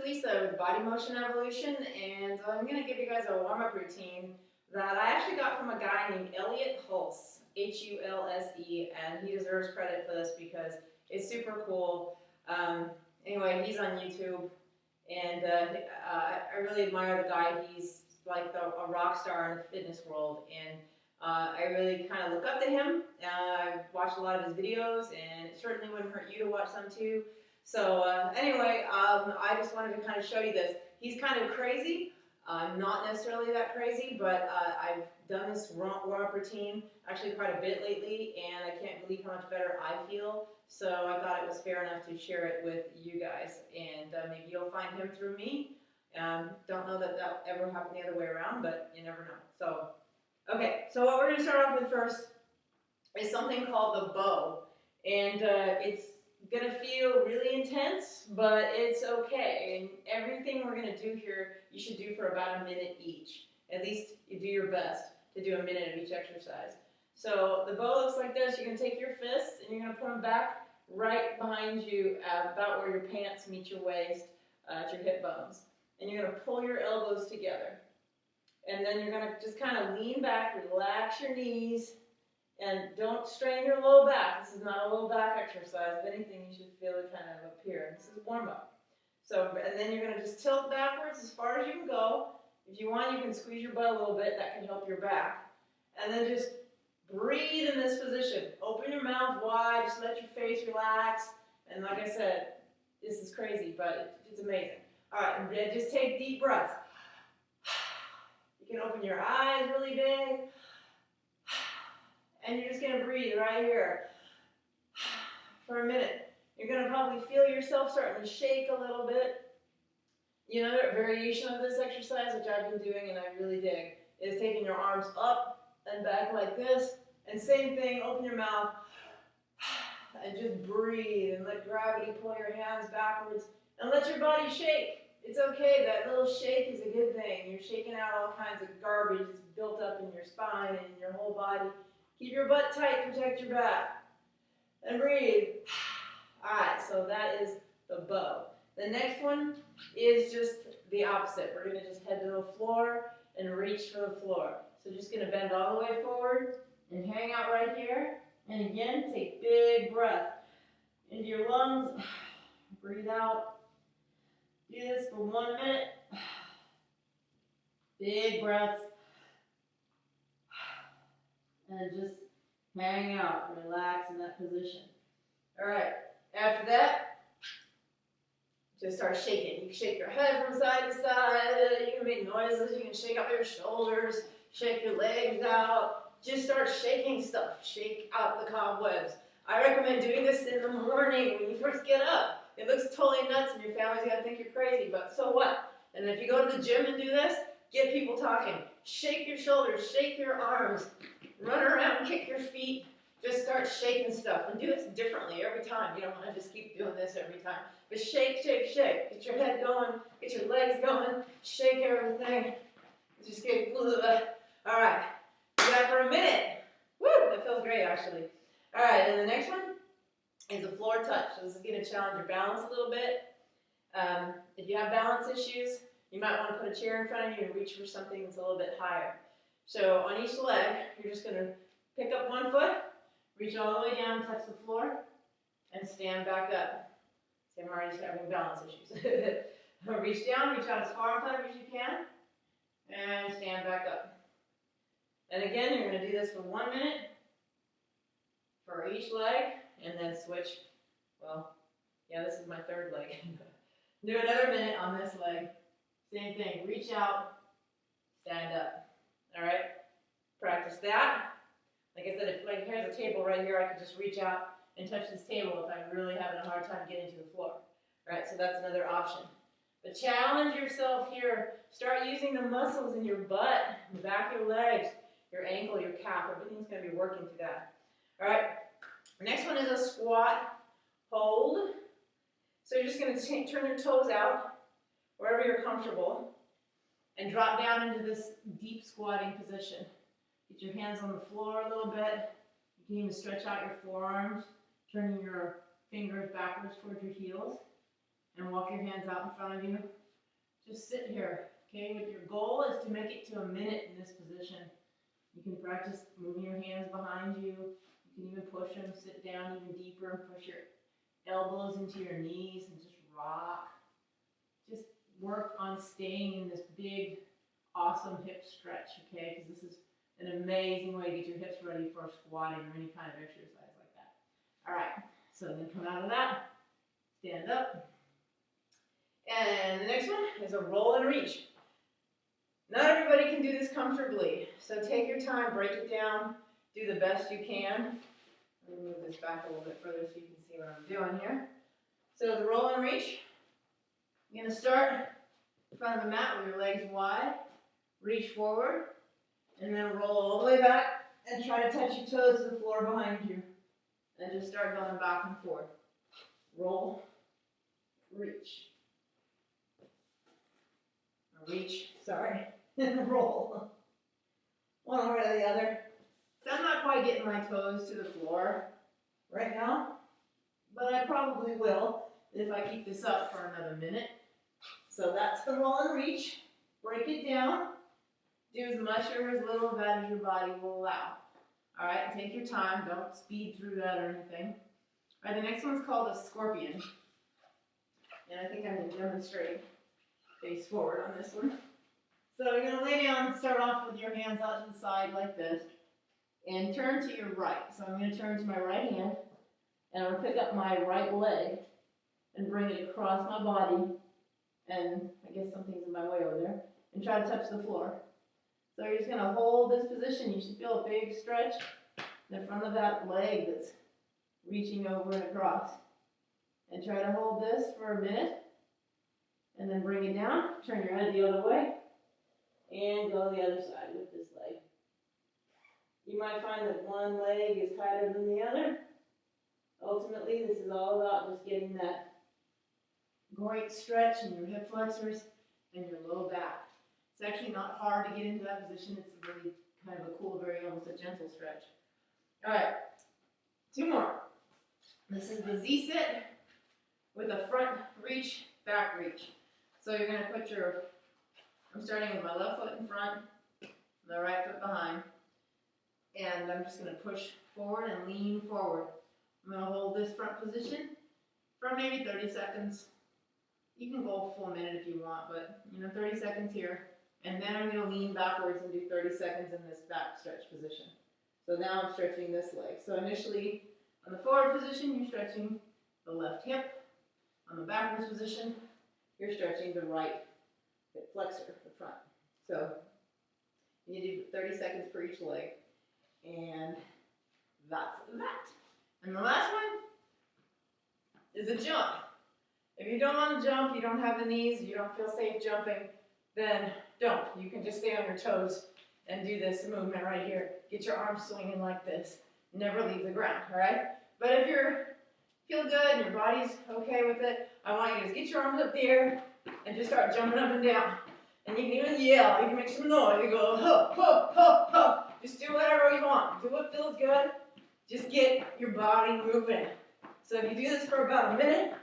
Lisa with Body Motion Evolution, and I'm going to give you guys a warm-up routine that I actually got from a guy named Elliot Hulse, Hulse, and he deserves credit for this because it's super cool. Anyway, he's on YouTube, and I really admire the guy. He's like a rock star in the fitness world, and I really kind of look up to him. I've watched a lot of his videos, and it certainly wouldn't hurt you to watch some too. So anyway, I just wanted to kind of show you this. He's kind of crazy. I'm not necessarily that crazy, but I've done this warm-up routine actually quite a bit lately, and I can't believe how much better I feel. So I thought it was fair enough to share it with you guys, and maybe you'll find him through me. Don't know that that'll ever happen the other way around, but you never know. So, okay, so what we're going to start off with first is something called the bow, and it's going to feel really intense, but it's okay. And everything we're going to do here, you should do for about a minute each. At least you do your best to do a minute of each exercise. So the bow looks like this. You're going to take your fists and you're going to put them back right behind you, about where your pants meet your waist, at your hip bones. And you're going to pull your elbows together. And then you're going to just kind of lean back, relax your knees, and don't strain your low back. This is not a low back exercise. If anything, you should feel it kind of up here. This is a warm-up. So, and then you're going to just tilt backwards as far as you can go. If you want, you can squeeze your butt a little bit. That can help your back. And then just breathe in this position. Open your mouth wide. Just let your face relax. And like I said, this is crazy, but it's amazing. All right, and just take deep breaths. You can open your eyes really big. And you're just going to breathe right here for a minute. You're going to probably feel yourself starting to shake a little bit. Another variation of this exercise, which I've been doing and I really dig, is taking your arms up and back like this. And same thing, open your mouth and just breathe and let gravity pull your hands backwards and let your body shake. It's okay, that little shake is a good thing. You're shaking out all kinds of garbage that's built up in your spine and in your whole body. Keep your butt tight, protect your back. And breathe. Alright, so that is the bow. The next one is just the opposite. We're going to just head to the floor and reach for the floor. So just going to bend all the way forward and hang out right here. And again, take big breath into your lungs. Breathe out. Do this for 1 minute. Big breaths. And just hang out, relax in that position. All right, after that, just start shaking. You can shake your head from side to side, you can make noises, you can shake up your shoulders, shake your legs out. Just start shaking stuff, shake out the cobwebs. I recommend doing this in the morning when you first get up. It looks totally nuts and your family's gonna think you're crazy, but so what? And if you go to the gym and do this, get people talking. Shake your shoulders, shake your arms. Run around, kick your feet, just start shaking stuff. And do it differently every time. You don't want to just keep doing this every time. But shake, shake, shake. Get your head going, get your legs going, shake everything. Just get, all right. Do that for a minute. Woo, that feels great actually. All right, and the next one is a floor touch. So this is going to challenge your balance a little bit. If you have balance issues, you might want to put a chair in front of you and reach for something that's a little bit higher. So on each leg, you're just going to pick up one foot, reach all the way down, touch the floor, and stand back up. See, I'm already having balance issues. Reach down, reach out as far in front of you as you can, and stand back up. And again, you're going to do this for 1 minute for each leg, and then switch. Well, yeah, this is my third leg. Do another minute on this leg. Same thing, reach out, stand up. All right, practice that. Like I said, if here's a table right here, I could just reach out and touch this table if I'm really having a hard time getting to the floor. All right, so that's another option. But challenge yourself here. Start using the muscles in your butt, the back of your legs, your ankle, your calf. Everything's going to be working through that. All right, next one is a squat hold. So you're just going to turn your toes out wherever you're comfortable. And drop down into this deep squatting position. Get your hands on the floor a little bit. You can even stretch out your forearms, turning your fingers backwards towards your heels. and walk your hands out in front of you. Just sit here, okay? But your goal is to make it to a minute in this position. You can practice moving your hands behind you. You can even push them, sit down even deeper, and push your elbows into your knees and just rock. Just work on staying in this big, awesome hip stretch, okay? Because this is an amazing way to get your hips ready for squatting or any kind of exercise like that. All right, so then come out of that, stand up. And the next one is a roll and reach. Not everybody can do this comfortably, so take your time, break it down, do the best you can. Let me move this back a little bit further so you can see what I'm doing here. So the roll and reach, you're going to start in front of the mat with your legs wide, reach forward, and then roll all the way back and try to touch your toes to the floor behind you. And just start going back and forth. Roll, reach. Reach, sorry, and roll. One over to the other. So I'm not quite getting my toes to the floor right now, but I probably will if I keep this up for another minute. So that's the roll and reach. Break it down. Do as much or as little of that as your body will allow. All right, take your time. Don't speed through that or anything. All right, the next one's called a scorpion. And I think I'm going to demonstrate face forward on this one. So you're going to lay down and start off with your hands out to the side like this. And turn to your right. So I'm going to turn to my right hand. And I'm going to pick up my right leg and bring it across my body. And I guess something's in my way over there. And try to touch the floor. So you're just going to hold this position. You should feel a big stretch in the front of that leg that's reaching over and across. And try to hold this for a minute. And then bring it down. Turn your head the other way. And go the other side with this leg. You might find that one leg is tighter than the other. Ultimately, this is all about just getting that great stretch in your hip flexors and your low back. It's actually not hard to get into that position. It's really kind of a cool, very almost a gentle stretch. All right, two more. This is the Z-sit with a front reach, back reach. So you're going to put your, I'm starting with my left foot in front, the right foot behind. And I'm just going to push forward and lean forward. I'm going to hold this front position for maybe 30 seconds. You can go a full minute if you want, but 30 seconds here. And then I'm going to lean backwards and do 30 seconds in this back stretch position. So now I'm stretching this leg. So initially, on the forward position, you're stretching the left hip. On the backwards position, you're stretching the right hip flexor, the front. So you do 30 seconds per each leg. And that's that. And the last one is a jump. If you don't want to jump, you don't have the knees, you don't feel safe jumping, then don't. You can just stay on your toes and do this movement right here. Get your arms swinging like this. Never leave the ground, all right? But if you feel good and your body's okay with it, I want you to just get your arms up there and just start jumping up and down. And you can even yell, you can make some noise. You go, ho, ho, ho, ho. Just do whatever you want. Do what feels good. Just get your body moving. So if you do this for about a minute,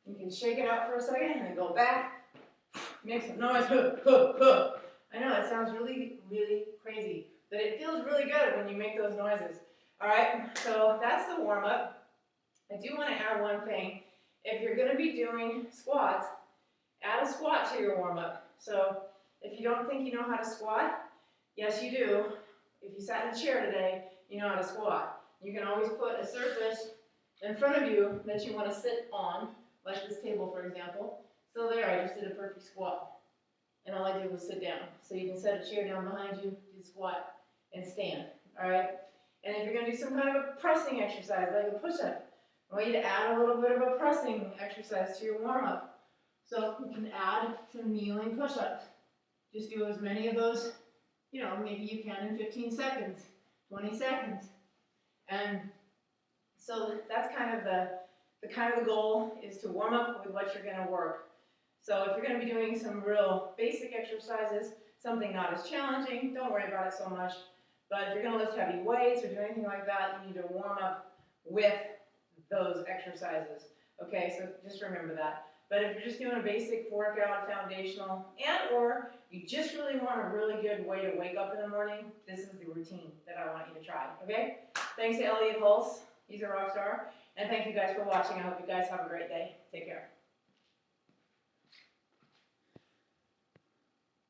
you can shake it out for a second and then go back. Make some noise. Huh, huh, huh. I know it sounds really, really crazy, but it feels really good when you make those noises. All right, so that's the warm-up. I do want to add one thing. If you're going to be doing squats, add a squat to your warm-up. So if you don't think you know how to squat, yes you do. If you sat in a chair today, you know how to squat. You can always put a surface in front of you that you want to sit on, like this table, for example. So there, I just did a perfect squat. And all I did was sit down. So you can set a chair down behind you, do squat, and stand. All right? And if you're going to do some kind of a pressing exercise, like a push-up, I want you to add a little bit of a pressing exercise to your warm-up. So you can add some kneeling push-ups. Just do as many of those, maybe you can in 15 seconds, 20 seconds. And so that's kind of the goal is to warm up with what you're going to work. So if you're going to be doing some real basic exercises, something not as challenging, don't worry about it so much. But if you're going to lift heavy weights or do anything like that, you need to warm up with those exercises. Okay, so just remember that. But if you're just doing a basic workout, foundational, and or you just really want a really good way to wake up in the morning, this is the routine that I want you to try, okay? Thanks to Elliot Hulse, he's a rock star. And thank you guys for watching. I hope you guys have a great day. Take care.